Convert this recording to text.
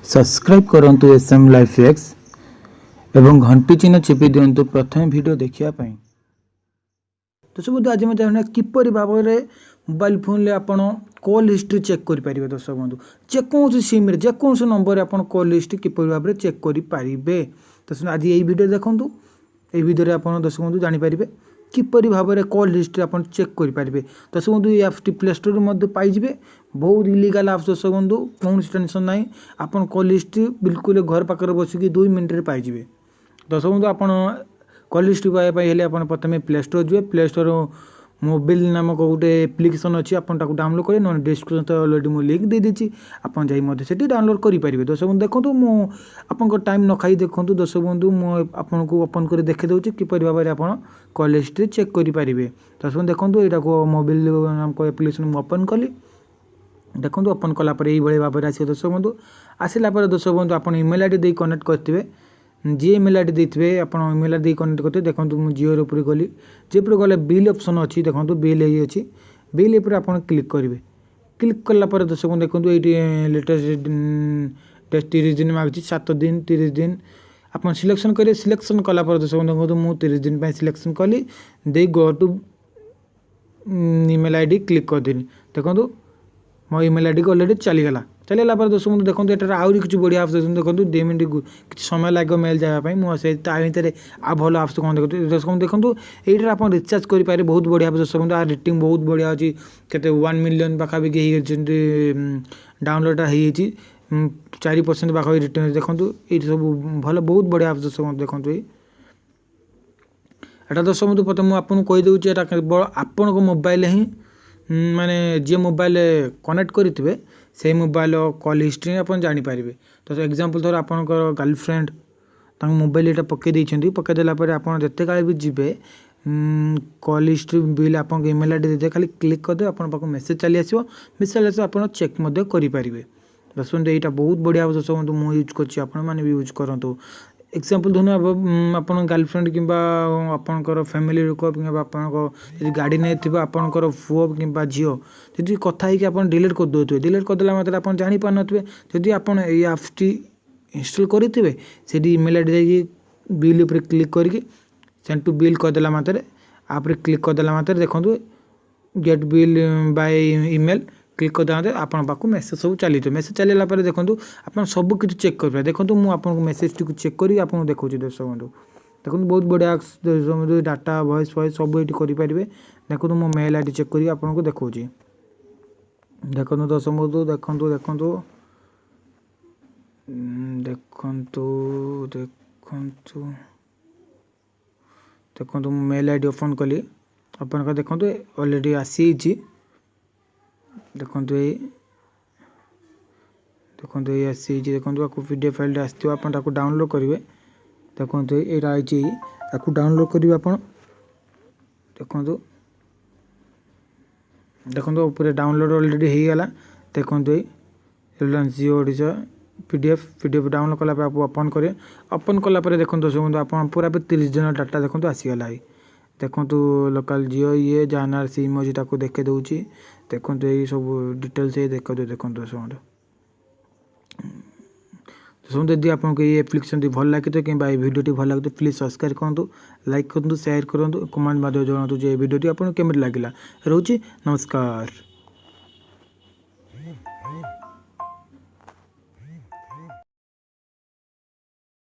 Subscribe करंतु SM life x एवं घंटी चिन्ह चिपी दिंतु प्रथम वीडियो देखिया पाई। तो सब आज मैं जाना किपर भाव में मोबाइल फोन ले आपण कॉल हिस्ट्री चेक कर पारे। दर्शक बंधु जेकोसी सिम जेकोसी नंबर आप कॉल हिस्ट्री किपर भाव में चेक करेंगे। तो आज यही वीडियो देखूँ ये वीडियो आप दर्शक बंधु जानीपारे किपर भाव में कॉल हिस्ट्री आप चेक करेंगे। दर्शक बंधु ये एप्स प्ले स्टोर में पाइबे बहुत इलीगल एप्स। दर्शक बंधु कौन टेंशन ना आप कॉल हिस्ट्री बिल्कुल घर पाखे बसिक 2 मिनट पाइबे। दर्शक बंधु आप कॉल हिस्ट्री पाइबा प्रथम प्ले स्टोर जी प्ले स्टोर मोबाइल नामक गोटे एप्लिकेशन अच्छी आप डाउनलोड करें ना डिस्क्रिप्शन तो अलरेडी मुझे लिंक दे देती आपड़ी डाउनलोड करेंगे। दर्शक बंधु देखो मुझे टाइम न खाई देखूँ। दर्शक बंधु मुझे ओपन कर देखी दूसरी किपर भाव में आप कॉल हिस्ट्री चेक करेंगे। दर्शक बंधु देखो यहाँ मोबाइल नामक एप्लिकेशन मुझे ओपन कली देखो ओपन कलापर ये भाव में आस। दर्शक बंधु आसला दर्शक बंधु आप इमेल आई डी कनेक्ट करेंगे जी इमेल आई डी देते आप इमेल आई डी कनेक्ट करते देखो मुझे जिओ उपर गली जी उपर गले बिल ऑप्शन अच्छी देखो बिल ये अच्छी बिल उपर आप क्लिक करेंगे। क्लिक कलापर दर्शक बंधु देखो ये लेटेस्ट डेट 30 दिन मांगी 7 दिन 30 दिन आप सिलेक्शन करेंगे। सिलेक्शन कलापर दर्शक बंधु देखो मुझे 30 दिन सिलेक्शन कली दे गो टू इमेल आई डी क्लिक करदेनी देखो मो इमेल आई डी अलरेडी चलीगला चलला दर्शक बंधु देखो ये आहरी किसी बढ़िया आप्स देखो 2 मिनट किसी समय लगे मेल जावाई मुझे भितर आ भल आप्स कौन देखो। दर्शक बंधु देखो ये आप रिचार्ज करेंगे बहुत बढ़िया। दर्शक बंधु रेटिंग बहुत बढ़िया अच्छी के 1 मिलियन पाखापाखि डाउनलोड हो 4% पाखापाखि रेटिंग देखो ये सब भल बहुत बढ़िया आप्स। दर्शक बंधु देखो यहाँ दर्शक बंधु प्रथम मुझे आपको कहीदे केवल आपण मोबाइल ही माने जी मोबाइल कनेक्ट करेंगे से मोबाइल कॉल हिस्ट्री आप जानीपारे। तो एग्जांपल थोड़ा आपंकर गर्लफ्रेंड मोबाइल यहाँ पकईदे पकईदेला आप जिते काले भी जी कॉल हिस्ट्री बिल आप इमेल आई डी दे खाली क्लिक करदे आप मेसेज चली आसो मेसेज आप चेक करेंगे। दर्शक बंधु यहाँ बहुत बढ़िया। दर्शक बंधु मुझे यूज कर यूज करूँ एग्जांपल धरु आप गर्लफ्रेंड कि आपंकर फैमिली लोक कि गाड़ी नहीं थी आपंकर पुओ कि झील जी कथा आप डिलीट करदे डिलीट करदेला मतलब आप जापार थे जदि आप एप्सटी इंस्टॉल करेंगे से इमेल आई डी बिल उपर क्लिक करके सेंड टू बिल करदेला मात्र आप क्लिक करदेला मात्र देखो get bill by email click करदे आप मेसेज सब चली मेसेज चलला देखो आप सब किसी चेक करेंगे। देखो मुझे मेसेज टी चेक करी आपको देखो। दर्शक बंधु देखो बहुत बढ़िया डाटा वॉइस वॉइस सब ये करेंगे। देखो मो मेल आई डी चेक करी आपको देखो देखो। दर्शक बंधु देखो देखो देखो देखो मेल आई डी ओपन कली अपन देखो ऑलरेडी आसी देखो देखो ये आसी देखो पीडीएफ फाइल आसो आप डाउनलोड करेंगे। देखो यहाँ आई डाउनलोड करेंगे आप देखो देखो पूरे डाउनलोड ऑलरेडी हो गला। देखो रिलायंस जियो ओडिशा पीडीएफ डाउनलोड कला आप ओपन करें ओपन कलापर देखो दर्शक बंधु आप पूरा 30 दिन डाटा देखो आसीगला। देखो लोकल जियो ये जानर सिम अच्छी देखे दूसरी देखो ये सब डिटेल्स ये देख देखो। दर्शक बंधु यदि आपको ये एप्लिकेशन भल लगे तो कि वीडियो भल लगे तो प्लीज सब्सक्राइब करूँ लाइक करूँ शेयर करूँ कमेंट माध्यम जनातु वीडियो आपको केमी लगे। रोचे नमस्कार।